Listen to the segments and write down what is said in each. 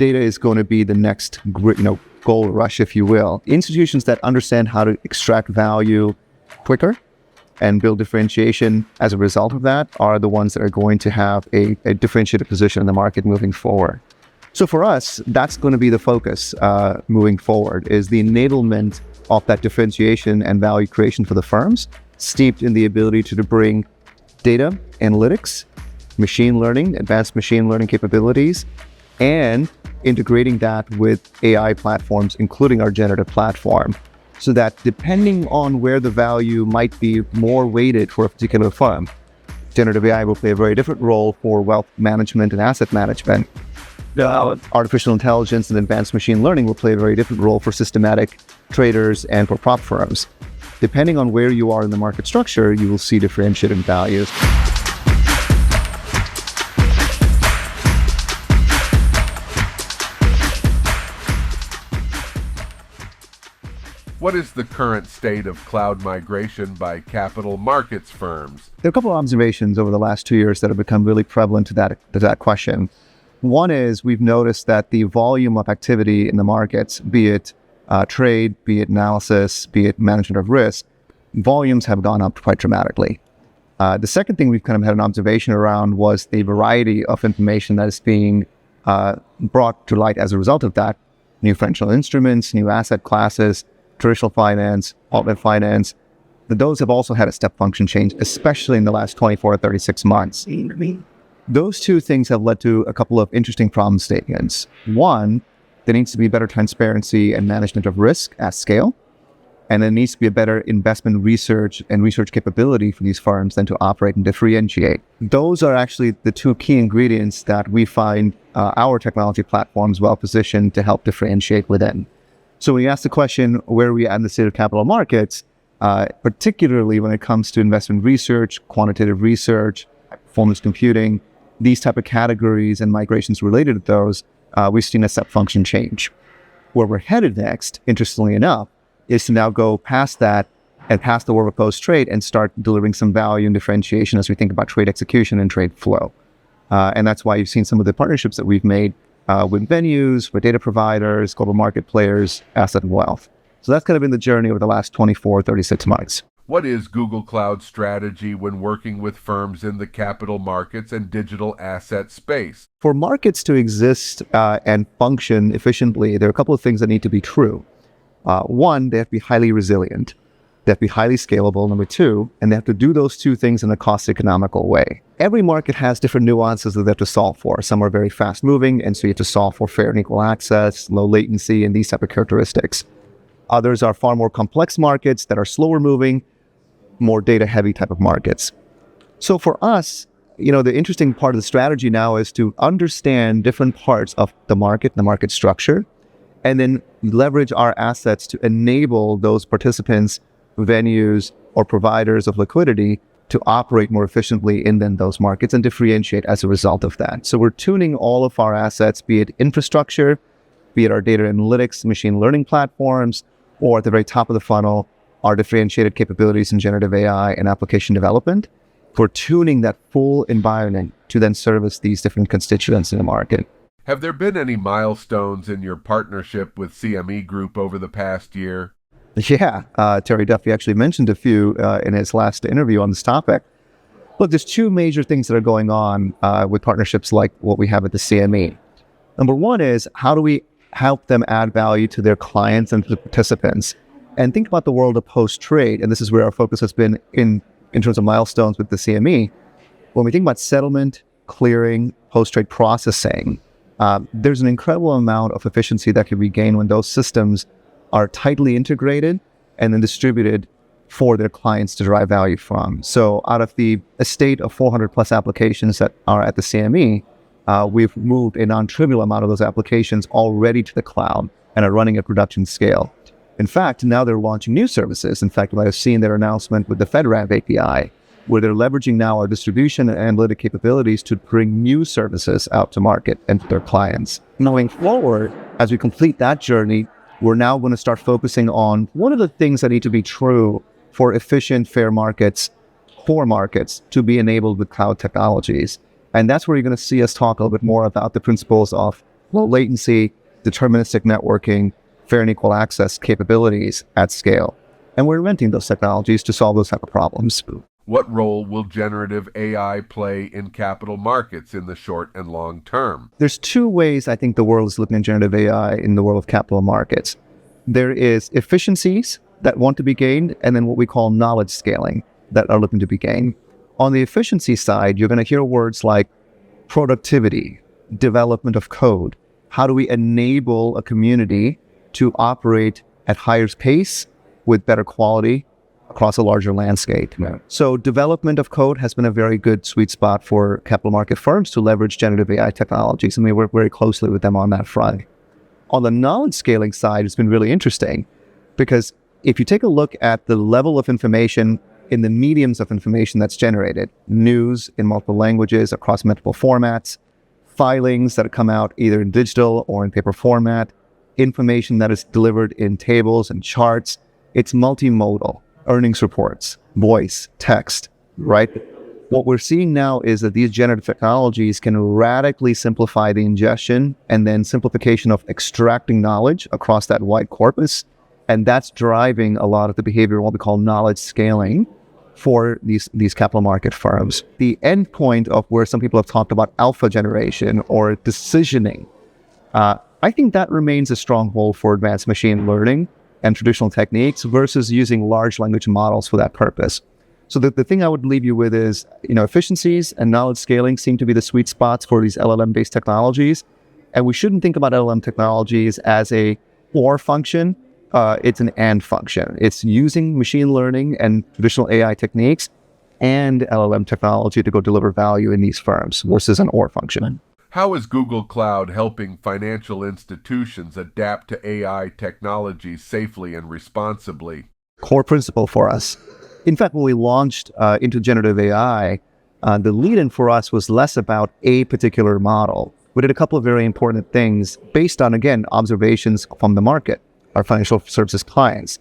data is going to be the next, gold rush, if you will. Institutions that understand how to extract value quicker and build differentiation as a result of that are the ones that are going to have a differentiated position in the market moving forward. So for us, that's going to be the focus moving forward, is the enablement of that differentiation and value creation for the firms, steeped in the ability to bring data, analytics, machine learning, advanced machine learning capabilities, and integrating that with AI platforms, including our Generative platform, so that depending on where the value might be more weighted for a particular firm, Generative AI will play a very different role for wealth management and asset management. Artificial intelligence and advanced machine learning will play a very different role for systematic traders and for prop firms. Depending on where you are in the market structure, you will see differentiated values. What is the current state of cloud migration by capital markets firms? There are a couple of observations over the last 2 years that have become really prevalent to that question. One is we've noticed that the volume of activity in the markets, be it trade, be it analysis, be it management of risk, volumes have gone up quite dramatically. The second thing we've kind of had an observation around was the variety of information that is being brought to light as a result of that. New financial instruments, new asset classes, traditional finance, alternate finance, those have also had a step function change, especially in the last 24 to 36 months. Those two things have led to a couple of interesting problem statements. One, there needs to be better transparency and management of risk at scale. And there needs to be a better investment research and research capability for these firms than to operate and differentiate. Those are actually the two key ingredients that we find our technology platforms well positioned to help differentiate within. So when you ask the question, where are we at in the state of capital markets, particularly when it comes to investment research, quantitative research, performance computing, these type of categories and migrations related to those, we've seen a step function change. Where we're headed next, interestingly enough, is to now go past that and past the world of post-trade and start delivering some value and differentiation as we think about trade execution and trade flow. And that's why you've seen some of the partnerships that we've made with venues, with data providers, global market players, asset and wealth. So that's kind of been the journey over the last 24, 36 months. What is Google Cloud's strategy when working with firms in the capital markets and digital asset space? For markets to exist and function efficiently, there are a couple of things that need to be true. One, they have to be highly resilient. They have to be highly scalable, number two, and they have to do those two things in a cost economical way. Every market has different nuances that they have to solve for. Some are very fast moving, and so you have to solve for fair and equal access, low latency, and these type of characteristics. Others are far more complex markets that are slower moving, more data heavy type of markets. So for us, the interesting part of the strategy now is to understand different parts of the market structure, and then leverage our assets to enable those participants, venues, or providers of liquidity to operate more efficiently in those markets and differentiate as a result of that. So we're tuning all of our assets, be it infrastructure, be it our data analytics, machine learning platforms, or at the very top of the funnel, our differentiated capabilities in generative AI and application development, for tuning that full environment to then service these different constituents in the market. Have there been any milestones in your partnership with CME Group over the past year? Yeah, Terry Duffy actually mentioned a few in his last interview on this topic. Look, there's two major things that are going on with partnerships like what we have at the CME. Number one is, how do we help them add value to their clients and to the participants? And think about the world of post-trade, and this is where our focus has been in terms of milestones with the CME. When we think about settlement, clearing, post-trade processing, there's an incredible amount of efficiency that can be gained when those systems are tightly integrated and then distributed for their clients to derive value from. So out of the estate of 400 plus applications that are at the CME, we've moved a non-trivial amount of those applications already to the cloud and are running at production scale. In fact, now they're launching new services. In fact, I've seen their announcement with the FedRAMP API, where they're leveraging now our distribution and analytic capabilities to bring new services out to market and to their clients. Moving forward, as we complete that journey, we're now going to start focusing on one of the things that need to be true for efficient, fair markets, core markets, to be enabled with cloud technologies. And that's where you're going to see us talk a little bit more about the principles of low latency, deterministic networking, fair and equal access capabilities at scale. And we're inventing those technologies to solve those type of problems. What role will generative AI play in capital markets in the short and long term? There's two ways I think the world is looking at generative AI in the world of capital markets. There is efficiencies that want to be gained, and then what we call knowledge scaling that are looking to be gained. On the efficiency side, you're going to hear words like productivity, development of code. How do we enable a community to operate at higher pace with better quality across a larger landscape? Yeah. So development of code has been a very good sweet spot for capital market firms to leverage generative AI technologies, and we work very closely with them on that front. On the knowledge scaling side, it's been really interesting because if you take a look at the level of information in the mediums of information that's generated, news in multiple languages across multiple formats, filings that come out either in digital or in paper format, information that is delivered in tables and charts, it's multimodal. Earnings reports, voice, text, right? What we're seeing now is that these generative technologies can radically simplify the ingestion and then simplification of extracting knowledge across that wide corpus. And that's driving a lot of the behavior, what we call knowledge scaling for these capital market firms. The end point of where some people have talked about alpha generation or decisioning, I think that remains a stronghold for advanced machine learning and traditional techniques versus using large language models for that purpose. So the thing I would leave you with is, efficiencies and knowledge scaling seem to be the sweet spots for these LLM-based technologies. And we shouldn't think about LLM technologies as a or function. It's an and function. It's using machine learning and traditional AI techniques and LLM technology to go deliver value in these firms versus an or function. How is Google Cloud helping financial institutions adapt to AI technologies safely and responsibly? Core principle for us. In fact, when we launched into generative AI, the lead-in for us was less about a particular model. We did a couple of very important things based on, again, observations from the market, our financial services clients.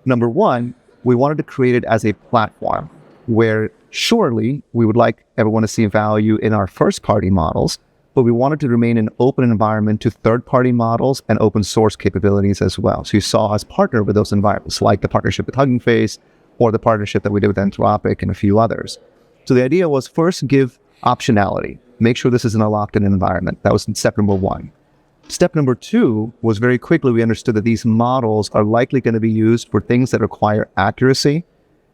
Number one, we wanted to create it as a platform where surely we would like everyone to see value in our first-party models, but we wanted to remain an open environment to third-party models and open source capabilities as well. So you saw us partner with those environments, like the partnership with Hugging Face or the partnership that we did with Anthropic and a few others. So the idea was first give optionality, make sure this is in a locked-in environment. That was step number one. Step number two was very quickly we understood that these models are likely going to be used for things that require accuracy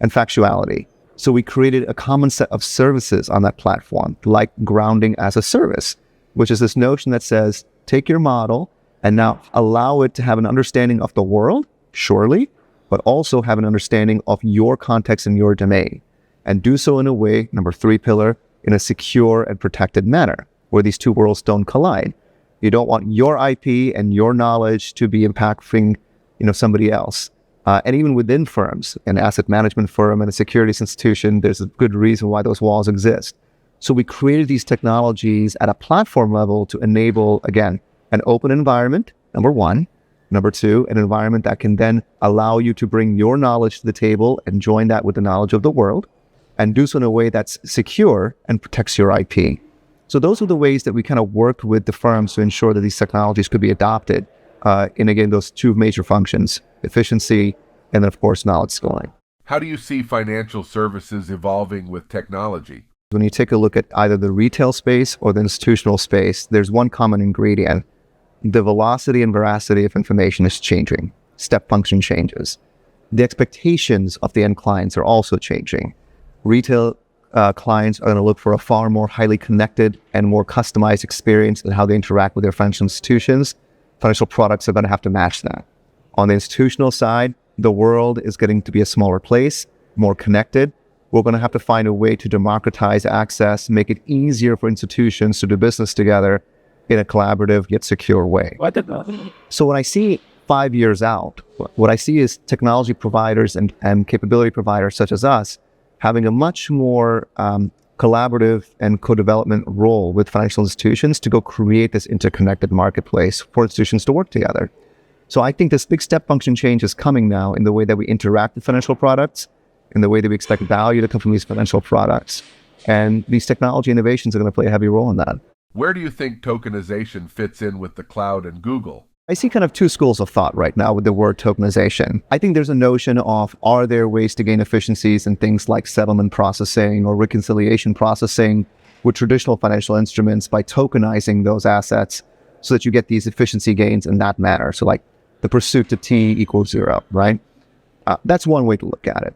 and factuality. So we created a common set of services on that platform, like grounding as a service, which is this notion that says, take your model and now allow it to have an understanding of the world, surely, but also have an understanding of your context and your domain. And do so in a way, number three pillar, in a secure and protected manner, where these two worlds don't collide. You don't want your IP and your knowledge to be impacting, somebody else. And even within firms, an asset management firm and a securities institution, there's a good reason why those walls exist. So we created these technologies at a platform level to enable, again, an open environment, number one. Number two, an environment that can then allow you to bring your knowledge to the table and join that with the knowledge of the world, and do so in a way that's secure and protects your IP. So those are the ways that we kind of worked with the firms to ensure that these technologies could be adopted in, again, those two major functions, efficiency and then, of course, knowledge scaling. How do you see financial services evolving with technology? When you take a look at either the retail space or the institutional space, there's one common ingredient. The velocity and veracity of information is changing. Step function changes. The expectations of the end clients are also changing. Retail clients are going to look for a far more highly connected and more customized experience in how they interact with their financial institutions. Financial products are going to have to match that. On the institutional side, the world is getting to be a smaller place, more connected. We're going to have to find a way to democratize access, make it easier for institutions to do business together in a collaborative yet secure way. So when I see 5 years out, what I see is technology providers and capability providers such as us having a much more collaborative and co-development role with financial institutions to go create this interconnected marketplace for institutions to work together. So I think this big step function change is coming now in the way that we interact with financial products, in the way that we expect value to come from these financial products. And these technology innovations are going to play a heavy role in that. Where do you think tokenization fits in with the cloud and Google? I see kind of two schools of thought right now with the word tokenization. I think there's a notion of, are there ways to gain efficiencies in things like settlement processing or reconciliation processing with traditional financial instruments by tokenizing those assets so that you get these efficiency gains in that manner? So like the pursuit to T equals zero, right? That's one way to look at it.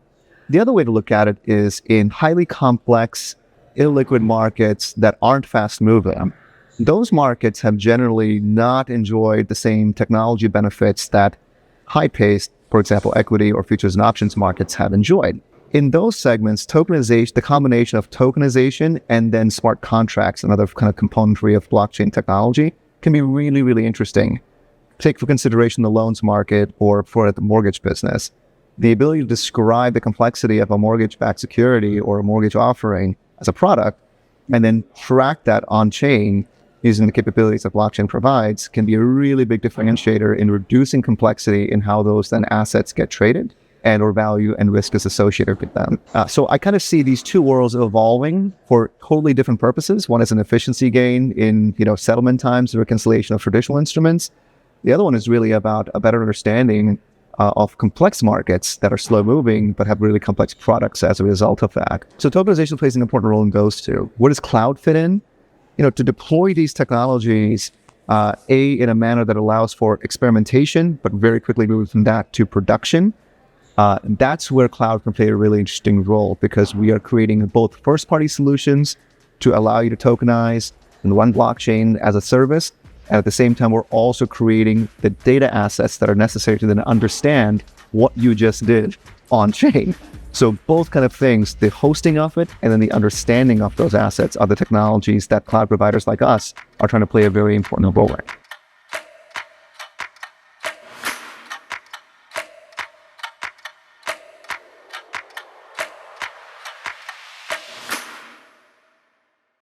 The other way to look at it is in highly complex, illiquid markets that aren't fast moving. Those markets have generally not enjoyed the same technology benefits that high-paced, for example, equity or futures and options markets have enjoyed. In those segments, tokenization, the combination of tokenization and then smart contracts and other kind of componentry of blockchain technology can be really, really interesting. Take for consideration the loans market or for the mortgage business. The ability to describe the complexity of a mortgage-backed security or a mortgage offering as a product and then track that on-chain using the capabilities that blockchain provides can be a really big differentiator in reducing complexity in how those then assets get traded and or value and risk is associated with them. So I kind of see these two worlds evolving for totally different purposes. One is an efficiency gain in settlement times, the reconciliation of traditional instruments. The other one is really about a better understanding of complex markets that are slow moving but have really complex products as a result of that. So tokenization plays an important role in those two. Where does cloud fit in? To deploy these technologies, in a manner that allows for experimentation, but very quickly move from that to production. That's where cloud can play a really interesting role because we are creating both first-party solutions to allow you to tokenize in one blockchain as a service. And at the same time, we're also creating the data assets that are necessary to then understand what you just did on chain. So both kind of things, the hosting of it and then the understanding of those assets are the technologies that cloud providers like us are trying to play a very important role in.